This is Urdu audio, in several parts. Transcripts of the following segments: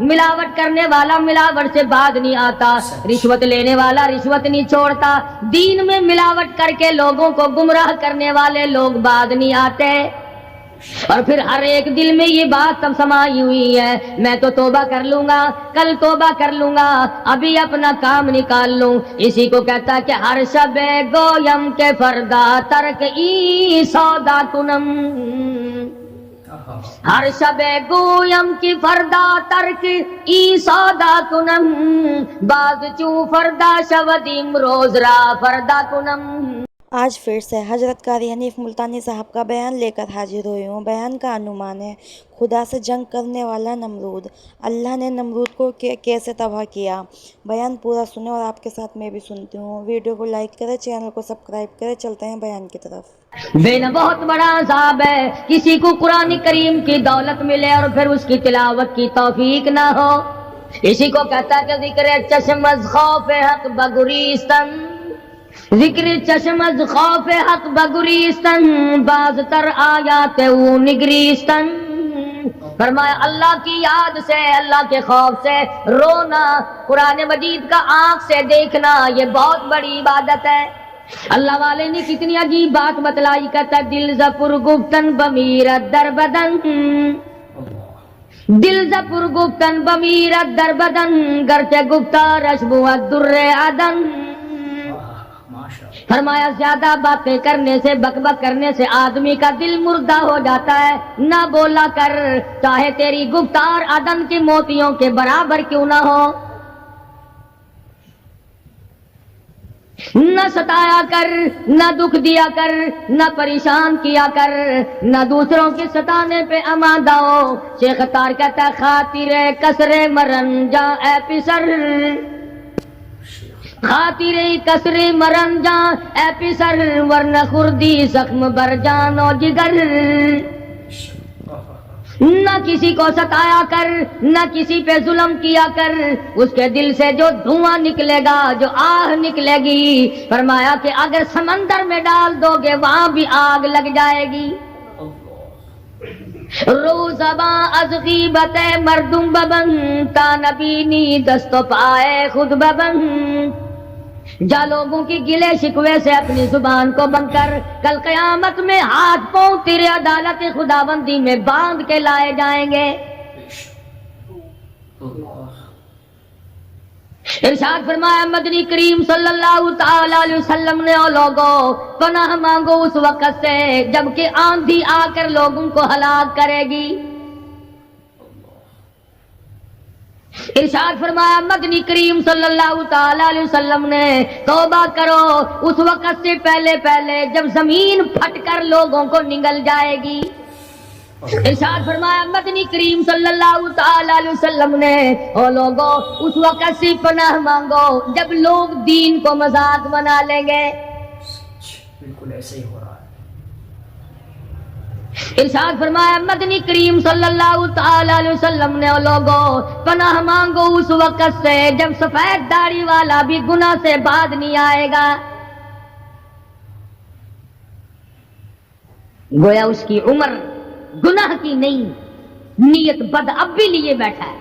ملاوٹ کرنے والا ملاوٹ سے بعد نہیں آتا، رشوت لینے والا رشوت نہیں چھوڑتا، دین میں ملاوٹ کر کے لوگوں کو گمراہ کرنے والے لوگ بعد نہیں آتے۔ اور پھر ہر ایک دل میں یہ بات سب سمائی ہوئی ہے، میں تو توبہ کر لوں گا، کل توبہ کر لوں گا، ابھی اپنا کام نکال لوں۔ اسی کو کہتا کہ ہر شب گویم کے فردا ترک ای سودا کنم، ہر شب گویم کی فردا ترک ای سودا کنم، باز چوں فردا شودیم روز را فردا کنم۔ آج پھر سے حضرت قاری حنیف ملتانی صاحب کا بیان لے کر حاضر ہوئی ہوں۔ بیان کا عنوان ہے خدا سے جنگ کرنے والا نمرود، اللہ نے نمرود کو کیسے تباہ کیا۔ بیان پورا سنیں اور آپ کے ساتھ میں بھی سنتی ہوں۔ ویڈیو کو لائک کریں، چینل کو سبسکرائب کریں۔ چلتے ہیں بیان کی طرف۔ بینا بہت بڑا عذاب ہے کسی کو قرآن کریم کی دولت ملے اور پھر اس کی تلاوت کی توفیق نہ ہو۔ اسی کو کہتا ہے کہ ذکر چشم از خوف حق بگریستن، ذکر چشم از خوف حق بگریستن، باز تر آیات او نگریستن۔ فرمایا اللہ کی یاد سے، اللہ کے خوف سے رونا، قرآن مجید کا آنکھ سے دیکھنا، یہ بہت بڑی عبادت ہے۔ اللہ والے نے کتنی عجیب بات بتلائی، کہتا دل زپر گفتن بمیرت در بدن، دل زپر گفتن بمیرت در بدن، گرچہ گفتارش بود در عدن۔ فرمایا زیادہ باتیں کرنے سے، بک بک کرنے سے آدمی کا دل مردہ ہو جاتا ہے۔ نہ بولا کر، چاہے تیری گفتار عدن کے موتیوں کے برابر کیوں نہ ہو۔ نہ ستایا کر، نہ دکھ دیا کر، نہ پریشان کیا کر، نہ دوسروں کے ستانے پہ آمادہ ہو۔ شیخ تار کہتا خاطر کسر مرن جا اے پسر، خاطر کسر مرن جا اے پسر، ورنہ خردی زخم بر جان و جگر۔ نہ کسی کو ستایا کر، نہ کسی پہ ظلم کیا کر، اس کے دل سے جو دھواں نکلے گا، جو آہ نکلے گی، فرمایا کہ اگر سمندر میں ڈال دو گے وہاں بھی آگ لگ جائے گی۔ روزباں از غیبت مردم ببن، تا نبینی دست و پائے خود ببن۔ جا لوگوں کی گلے شکوے سے اپنی زبان کو بند کر، کل قیامت میں ہاتھ پاؤں تیرے عدالت خداوندی میں باندھ کے لائے جائیں گے۔ ارشاد فرمایا مدنی کریم صلی اللہ تعالی علیہ وسلم نے، او لوگو پناہ مانگو اس وقت سے جبکہ آندھی آ کر لوگوں کو ہلاک کرے گی۔ ارشاد فرمایا مدنی کریم صلی اللہ تعالی علیہ وسلم نے، توبہ کرو اس وقت سے پہلے پہلے جب زمین پھٹ کر لوگوں کو نگل جائے گی۔ ارشاد فرمایا مدنی کریم صلی اللہ تعالی علیہ وسلم نے، او لوگو اس وقت سے پناہ مانگو جب لوگ دین کو مذاق بنا لیں گے۔ بالکل ایسے ہی ہو رہا ہے۔ ارشاد فرمایا مدنی کریم صلی اللہ تعالی علیہ وسلم نے، او لوگو پناہ مانگو اس وقت سے جب سفید داڑھی والا بھی گناہ سے بعد نہیں آئے گا۔ گویا اس کی عمر گناہ کی نہیں، نیت بد اب بھی لیے بیٹھا ہے،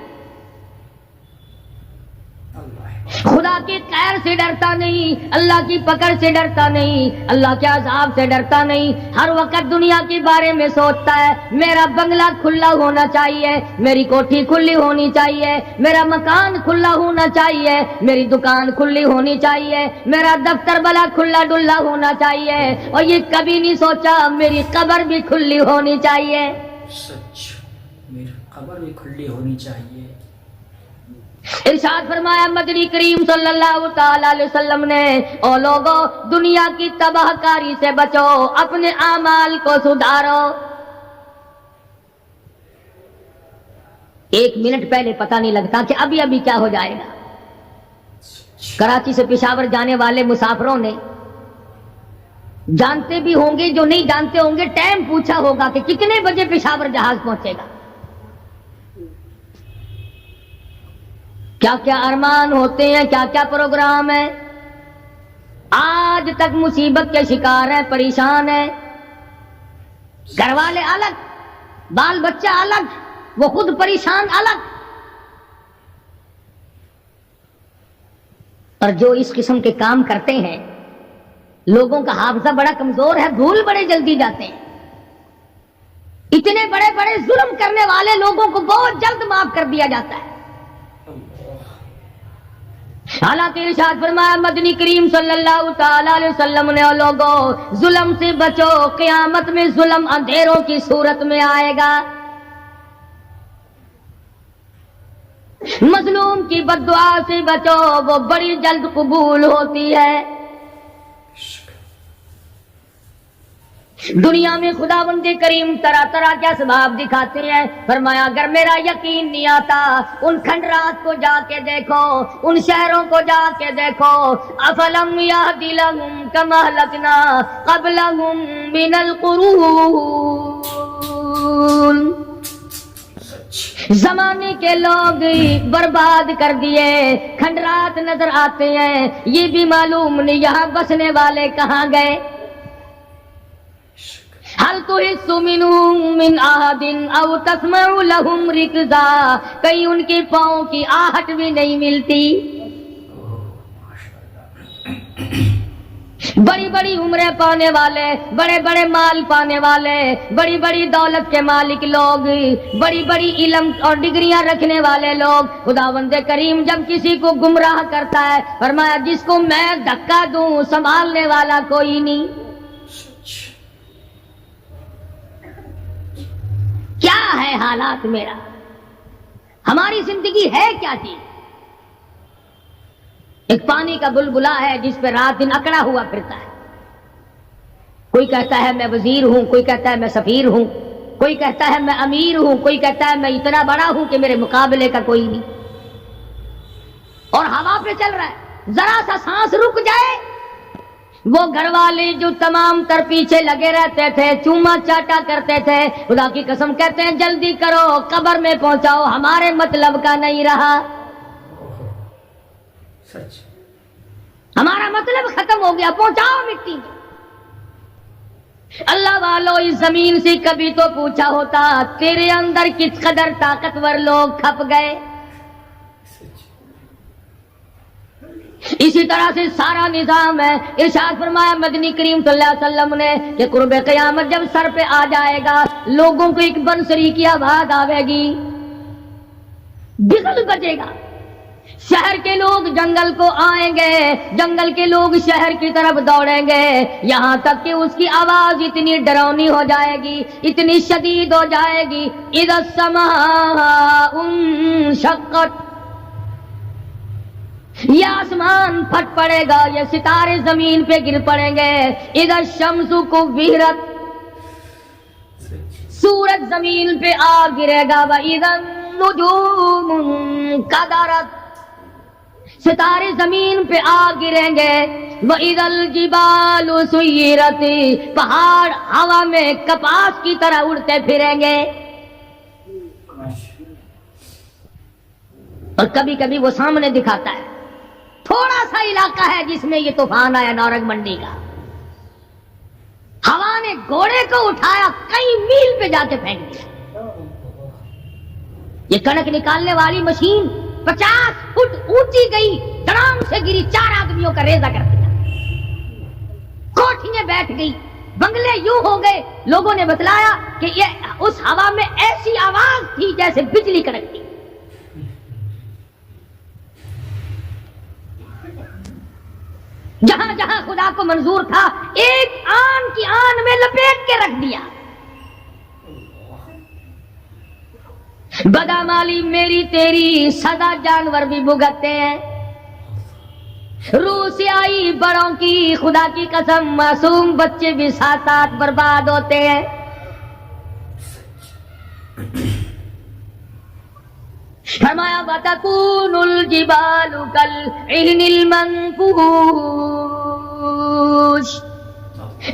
خدا کی خیر سے ڈرتا نہیں، اللہ کی پکڑ سے ڈرتا نہیں، اللہ کے عذاب سے ڈرتا نہیں، ہر وقت دنیا کے بارے میں سوچتا ہے میرا بنگلہ کھلا ہونا چاہیے، میری کوٹھی کھلی ہونی چاہیے، میرا مکان کھلا ہونا چاہیے، میری دکان کھلی ہونی چاہیے، میرا دفتر بلا کھلا ڈلا ہونا چاہیے، اور یہ کبھی نہیں سوچا میری قبر بھی کھلی ہونی چاہیے۔ سچ، میری قبر بھی کھلی ہونی چاہیے۔ ارشاد فرمایا مدنی کریم صلی اللہ تعالی علیہ وسلم نے، او لوگو دنیا کی تباہ کاری سے بچو، اپنے اعمال کو سدھارو۔ ایک منٹ پہلے پتہ نہیں لگتا کہ ابھی ابھی کیا ہو جائے گا۔ کراچی سے پشاور جانے والے مسافروں نے جانتے بھی ہوں گے، جو نہیں جانتے ہوں گے، ٹائم پوچھا ہوگا کہ کتنے بجے پشاور جہاز پہنچے گا۔ کیا کیا ارمان ہوتے ہیں، کیا کیا پروگرام ہے، آج تک مصیبت کے شکار ہیں، پریشان ہیں، گھر والے الگ، بال بچہ الگ، وہ خود پریشان الگ، اور جو اس قسم کے کام کرتے ہیں لوگوں کا حافظہ بڑا کمزور ہے، بھول بڑے جلدی جاتے ہیں. اتنے بڑے بڑے ظلم کرنے والے لوگوں کو بہت جلد معاف کر دیا جاتا ہے. حالانکہ ارشاد فرمایا مدنی کریم صلی اللہ تعالی علیہ وسلم نے، لوگوں ظلم سے بچو، قیامت میں ظلم اندھیروں کی صورت میں آئے گا. مظلوم کی بد دعا سے بچو، وہ بڑی جلد قبول ہوتی ہے. دنیا میں خداوند کریم طرح طرح کے اسباب دکھاتے ہیں. فرمایا اگر میرا یقین نہیں آتا ان کھنڈرات کو جا کے دیکھو، ان شہروں کو جا کے دیکھو. افلم یہد لہم کما اہلکنا قبلہم من القرون، زمانے کے لوگ برباد کر دیے، کھنڈرات نظر آتے ہیں، یہ بھی معلوم نہیں یہاں بسنے والے کہاں گئے. حل تحس منهم من احد او تسمع لهم رکزا، کہیں ان کے پاؤں کی آہٹ بھی نہیں ملتی. بڑی بڑی عمریں پانے والے، بڑے بڑے مال پانے والے، بڑی بڑی دولت کے مالک لوگ، بڑی بڑی علم اور ڈگریاں رکھنے والے لوگ، خداوند کریم جب کسی کو گمراہ کرتا ہے فرمایا جس کو میں دھکا دوں سنبھالنے والا کوئی نہیں. کیا ہے حالات میرا، ہماری زندگی ہے کیا چیز؟ ایک پانی کا بلبلا ہے جس پہ رات دن اکڑا ہوا پھرتا ہے. کوئی کہتا ہے میں وزیر ہوں، کوئی کہتا ہے میں سفیر ہوں، کوئی کہتا ہے میں امیر ہوں، کوئی کہتا ہے میں اتنا بڑا ہوں کہ میرے مقابلے کا کوئی نہیں. اور ہوا پہ چل رہا ہے، ذرا سا سانس رک جائے وہ گھر والے جو تمام تر پیچھے لگے رہتے تھے، چوما چاٹا کرتے تھے، خدا کی قسم کہتے ہیں جلدی کرو قبر میں پہنچاؤ، ہمارے مطلب کا نہیں رہا، ہمارا مطلب ختم ہو گیا، پہنچاؤ مٹی میں. اللہ والو اس زمین سے کبھی تو پوچھا ہوتا تیرے اندر کس قدر طاقتور لوگ کھپ گئے. اسی طرح سے سارا نظام ہے. ارشاد فرمایا مدنی کریم صلی اللہ علیہ وسلم نے کہ قرب قیامت جب سر پہ آ جائے گا لوگوں کو ایک بنسری کی آواز آئے گی، بغل بجے گا، شہر کے لوگ جنگل کو آئیں گے، جنگل کے لوگ شہر کی طرف دوڑیں گے، یہاں تک کہ اس کی آواز اتنی ڈراؤنی ہو جائے گی، اتنی شدید ہو جائے گی، اذا السماء انشقت، یہ آسمان پھٹ پڑے گا، یہ ستارے زمین پہ گر پڑیں گے. اذا الشمس کورت، سورج زمین پہ آ گرے گا. واذا النجوم انکدرت، ستارے زمین پہ آ گریں گے. واذا الجبال سیرت، پہاڑ ہوا میں کپاس کی طرح اڑتے پھریں گے. اور کبھی کبھی وہ سامنے دکھاتا ہے تھوڑا سا علاقہ ہے جس میں یہ طوفان آیا نورنگ منڈی کا، ہوا نے گھوڑے کو اٹھایا کئی میل پہ جا کے پھینک دیا. یہ کڑک نکالنے والی مشین 50 فٹ اونچی گئی، دڑام سے گری، 4 آدمیوں کا ریزہ کر دیا، کوٹھیاں بیٹھ گئی، بنگلے یوں ہو گئے. لوگوں نے بتلایا کہ یہ اس ہوا میں ایسی آواز تھی جیسے بجلی کڑکتی. جہاں جہاں خدا کو منظور تھا ایک آن کی آن میں لپیٹ کے رکھ دیا. بدامالی میری تیری سزا جانور بھی بھگتتے ہیں. روح سے آئی بڑوں کی خدا کی قسم معصوم بچے بھی ساتھ ساتھ برباد ہوتے ہیں. فرمایا وَتَكُونُ الْجِبَالُ كَالْعِهْنِ الْمَنفُوشِ،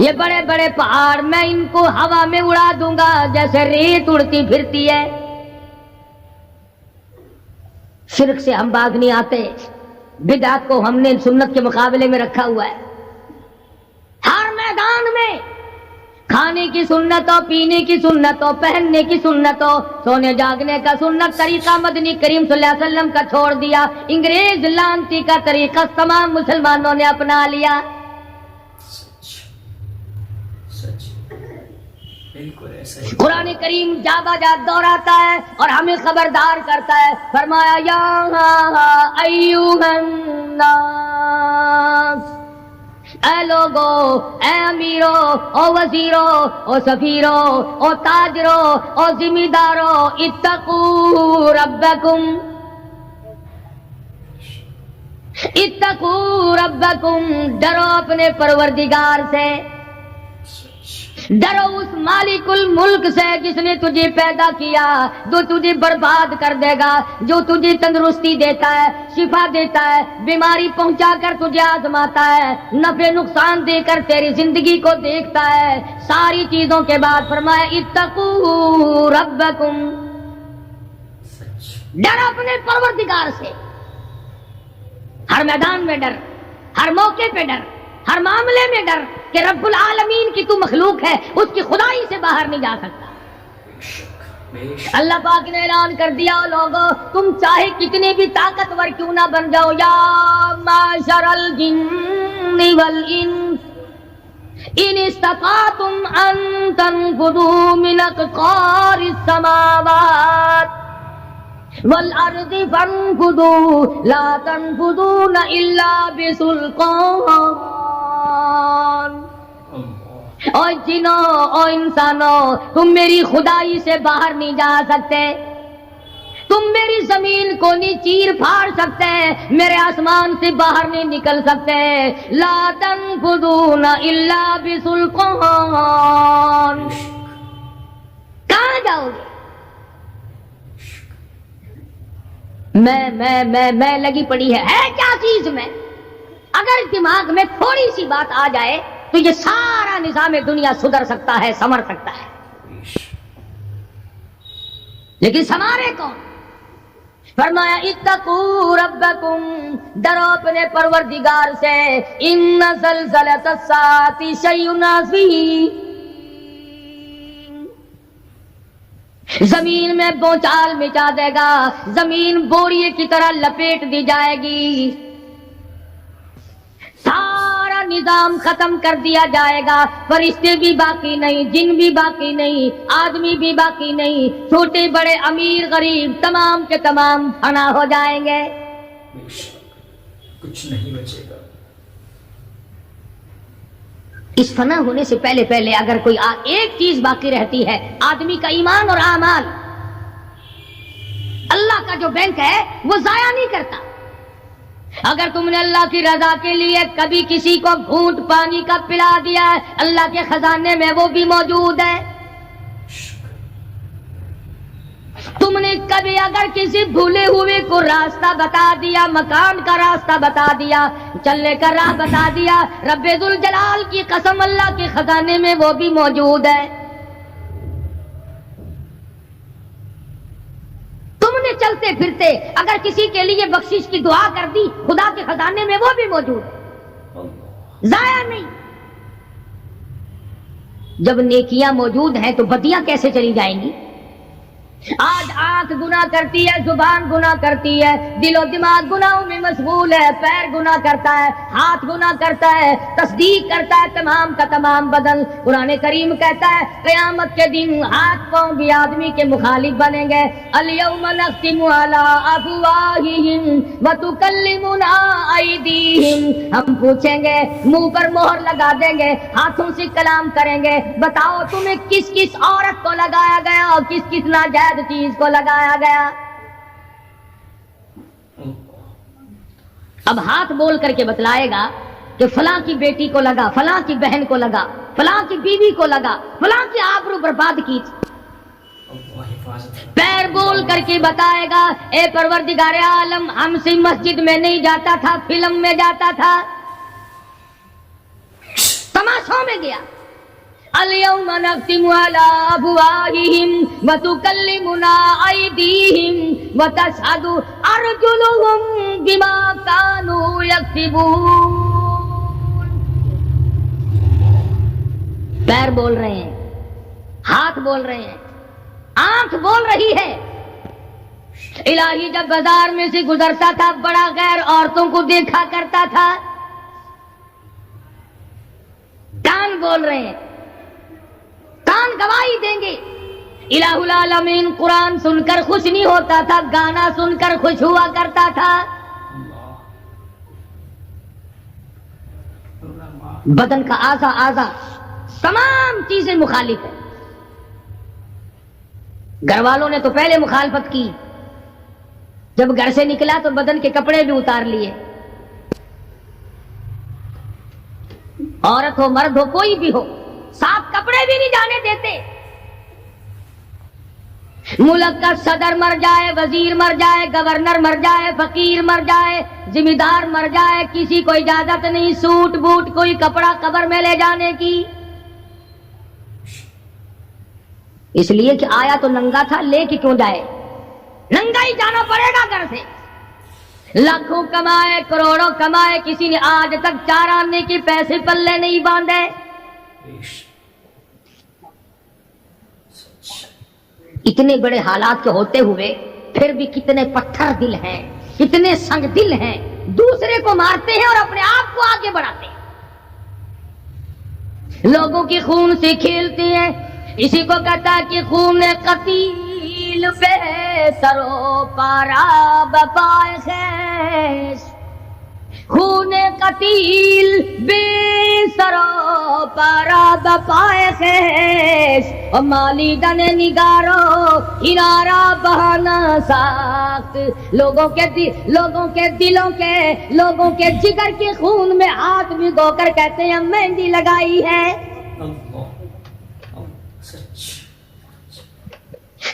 یہ بڑے بڑے پہاڑ میں ان کو ہوا میں اڑا دوں گا جیسے ریت اڑتی پھرتی ہے. شرک سے ہم باز نہیں آتے، بدعت کو ہم نے سنت کے مقابلے میں رکھا ہوا ہے. ہر میدان میں کھانے کی سنت ہو، پینے کی سنت ہو، پہننے کی سنت ہو، سونے جاگنے کا سنت طریقہ مدنی کریم صلی اللہ علیہ وسلم کا چھوڑ دیا، انگریز لانتی کا طریقہ تمام مسلمانوں نے اپنا لیا. سچ بالکل ایسا ہی. قرآن کریم جا بجا دہراتا ہے اور ہمیں خبردار کرتا ہے. فرمایا یا ایھا الناس، اے لوگو، اے امیرو، او وزیرو، او سفیرو، او تاجرو، او ذمہ دارو، اتقوا ربکم، اتقوا ربکم، ڈرو اپنے پروردگار سے، ڈرو اس مالک الملک سے جس نے تجھے پیدا کیا، جو تجھے برباد کر دے گا، جو تجھے تندرستی دیتا ہے، شفا دیتا ہے، بیماری پہنچا کر تجھے آزماتا ہے، نفع نقصان دے کر تیری زندگی کو دیکھتا ہے. ساری چیزوں کے بعد فرمایا اتقوا ربکم، ڈر اپنے پروردگار سے، ہر میدان میں ڈر، ہر موقع پہ ڈر، ہر معاملے میں ڈر کہ رب العالمین کی تو مخلوق ہے، اس کی خدائی سے باہر نہیں جا سکتا. اللہ پاک نے اعلان کر دیا لوگوں، تم چاہے کتنے بھی طاقتور کیوں نہ بن جاؤ، یا معشر الجن والانس ان استطعتم ان تنفذوا من اقطار السماوات والارض فانفذوا لا تنفذون الا بسلطان. او جنوں، او انسانوں، تم میری خدائی سے باہر نہیں جا سکتے، تم میری زمین کو نہیں چیر پھاڑ سکتے، میرے آسمان سے باہر نہیں نکل سکتے. لا تنفذون الا بسلطان. کہاں جاؤ گے؟ میں لگی پڑی ہے کیا چیز میں؟ اگر دماغ میں تھوڑی سی بات آ جائے تو یہ سارا نظام دنیا سدھر سکتا ہے، سنور سکتا ہے. لیکن سنوارے کون؟ فرمایا اتقوا ربکم، ڈرو اپنے پروردگار سے. ان زلزلۃ الساعۃ شیء عظیم، زمین میں بونچال مچا دے گا، زمین بوریے کی طرح لپیٹ دی جائے گی، سارا نظام ختم کر دیا جائے گا، فرشتے بھی باقی نہیں، جن بھی باقی نہیں، آدمی بھی باقی نہیں، چھوٹے بڑے امیر غریب تمام کے تمام فنا ہو جائیں گے. کچھ نہیں بچے گا. اس فنا ہونے سے پہلے اگر کوئی ایک چیز باقی رہتی ہے، آدمی کا ایمان اور اعمال. اللہ کا جو بینک ہے وہ ضائع نہیں کرتا. اگر تم نے اللہ کی رضا کے لیے کبھی کسی کو گھونٹ پانی کا پلا دیا ہے، اللہ کے خزانے میں وہ بھی موجود ہے. تم نے کبھی اگر کسی بھولے ہوئے کو راستہ بتا دیا، مکان کا راستہ بتا دیا، چلنے کا راہ بتا دیا، رب ذوالجلال کی قسم اللہ کے خزانے میں وہ بھی موجود ہے. تم نے چلتے پھرتے اگر کسی کے لیے بخشش کی دعا کر دی، خدا کے خزانے میں وہ بھی موجود ہے، ضائع نہیں. جب نیکیاں موجود ہیں تو بدیاں کیسے چلی جائیں گی؟ آج آنکھ گناہ کرتی ہے، زبان گناہ کرتی ہے، دل و دماغ گناہوں میں مشغول ہے، پیر گناہ کرتا ہے، ہاتھ گناہ کرتا ہے، تصدیق کرتا ہے تمام کا تمام بدن. قرآن کریم کہتا ہے قیامت کے دن ہاتھ پاؤں بھی آدمی کے مخالف بنیں گے. الیوم نختم علی افواہہم وتکلمنا ایدیہم، ہم پوچھیں گے، منہ پر مہر لگا دیں گے، ہاتھوں سے کلام کریں گے، بتاؤ تمہیں کس کس عورت کو لگایا گیا اور کس کس ناجائز چیز کو لگایا گیا. اب ہاتھ بول کر کے بتلائے گا کہ فلاں کی بیٹی کو لگا، فلاں کی بہن کو لگا، فلاں کی بیوی کو لگا، فلاں کی آبرو برباد کی. پیر بول کر کے بتائے گا اے پروردگار عالم، ہم سے مسجد میں نہیں جاتا تھا، فلم میں جاتا تھا، تماشوں میں گیا. الیوم نختم علی افواہہم وتکلمنا ایدیہم وتشہد ارجلہم بما کانوا یکسبون. پیر بول رہے ہیں، ہاتھ بول رہے ہیں، آنکھ بول رہی ہے۔ الہی جب بازار میں سے گزرتا تھا بڑا غیر عورتوں کو دیکھا کرتا تھا، کان بول رہے ہیں، کان گواہی دیں گے۔ الہ العالمین قرآن سن کر خوش نہیں ہوتا تھا، گانا سن کر خوش ہوا کرتا تھا۔ بدن کا اعضا تمام چیزیں مخالف ہیں۔ گھر والوں نے تو پہلے مخالفت کی، جب گھر سے نکلا تو بدن کے کپڑے بھی اتار لیے، عورت ہو مرد ہو کوئی بھی ہو، صاف کپڑے بھی نہیں جانے دیتے۔ ملک کا صدر مر جائے، وزیر مر جائے، گورنر مر جائے، فقیر مر جائے، ذمہ دار مر جائے، کسی کو اجازت نہیں سوٹ بوٹ کوئی کپڑا قبر میں لے جانے کی، اس لیے کہ آیا تو ننگا تھا، لے کے کیوں جائے؟ ننگا ہی جانا پڑے گا گھر سے۔ لاکھوں کمائے کروڑوں کمائے، کسی نے آج تک 4 آنے کے پیسے پلے نہیں باندھے۔ اتنے بڑے حالات کے ہوتے ہوئے پھر بھی کتنے پتھر دل ہیں، کتنے سنگ دل ہیں، دوسرے کو مارتے ہیں اور اپنے آپ کو آگے بڑھاتے ہیں، لوگوں کے خون سے کھیلتے ہیں۔ اسی کو کہتا ہے کہ خون قتیل بے سرو پارا بپائے خیش، خون قتیل بے سرو پارا بپائے خیش، اور مالی دن نگارو کنارا بہانا ساخت، لوگوں کے دلوں کے لوگوں کے جگر کے خون میں ہاتھ بھگو کر کہتے ہیں مہندی لگائی ہے۔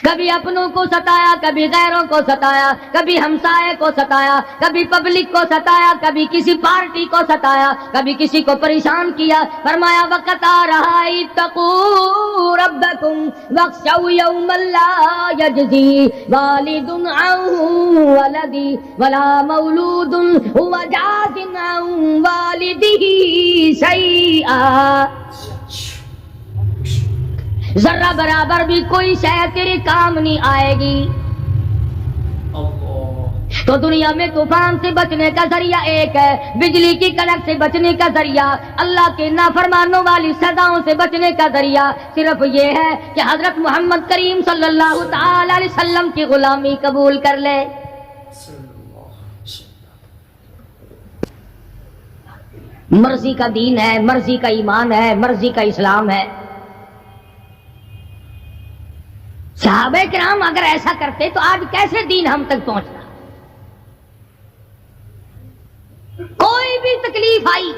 کبھی اپنوں کو ستایا، کبھی غیروں کو ستایا، کبھی ہمسائے کو ستایا، کبھی پبلک کو ستایا، کبھی کسی پارٹی کو ستایا، کبھی کسی کو پریشان کیا۔ فرمایا وقت آ رہا ہے اتقوا ربکم واخشوا یوما لا یجزی والد عن ولدی ولا مولود هو جاز عن والدہ شیئا، ذرہ برابر بھی کوئی شے تیرے کام نہیں آئے گی۔ تو دنیا میں طوفان سے بچنے کا ذریعہ ایک ہے، بجلی کی کڑک سے بچنے کا ذریعہ، اللہ کے نافرمانوں والی صداؤں سے بچنے کا ذریعہ صرف یہ ہے کہ حضرت محمد کریم صلی اللہ تعالی علیہ وسلم کی غلامی قبول کر لے۔ مرضی کا دین ہے، مرضی کا ایمان ہے، مرضی کا اسلام ہے۔ صحابہ کرام اگر ایسا کرتے تو آج کیسے دین ہم تک پہنچتا؟ کوئی بھی تکلیف آئی،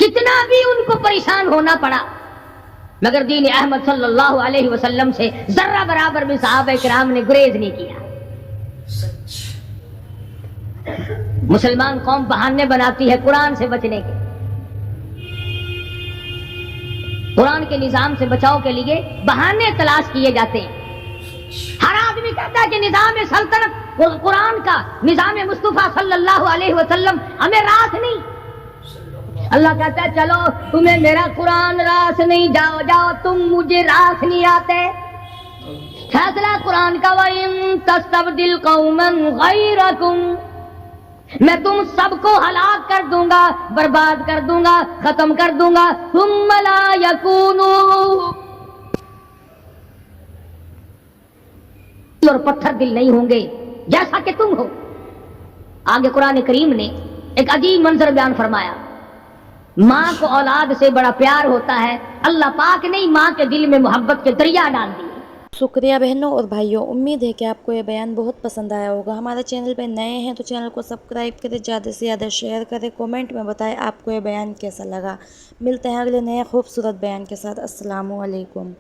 کتنا بھی ان کو پریشان ہونا پڑا، مگر دین احمد صلی اللہ علیہ وسلم سے ذرہ برابر بھی صحابہ کرام نے گریز نہیں کیا۔ مسلمان قوم بہانے بناتی ہے قرآن سے بچنے کے، قرآن کے نظام سے بچاؤ کے لیے بہانے تلاش کیے جاتے ہیں۔ ہر آدمی کہتا ہے کہ نظام سلطنت قرآن کا، نظام مصطفیٰ صلی اللہ علیہ وسلم ہمیں راس نہیں۔ اللہ کہتا ہے چلو تمہیں میرا قرآن راس نہیں، جاؤ جاؤ تم مجھے راس نہیں آتے۔ فیصلہ قرآن کا وَإِن تَسْتَبْدِلْ قَوْمًا غَيْرَكُمْ، میں تم سب کو ہلاک کر دوں گا، برباد کر دوں گا، ختم کر دوں گا، ثم لا یکونوا، اور پتھر دل نہیں ہوں گے جیسا کہ تم ہو۔ آگے قرآن کریم نے ایک عجیب منظر بیان فرمایا، ماں کو اولاد سے بڑا پیار ہوتا ہے، اللہ پاک نے ماں کے دل میں محبت کے دریا ڈال دی۔ شکریہ بہنوں اور بھائیوں، امید ہے کہ آپ کو یہ بیان بہت پسند آیا ہوگا۔ ہمارے چینل پہ نئے ہیں تو چینل کو سبسکرائب کریں، زیادہ سے زیادہ شیئر کریں، کومنٹ میں بتائیں آپ کو یہ بیان کیسا لگا۔ ملتے ہیں اگلے نئے خوبصورت بیان کے ساتھ۔ السلام علیکم۔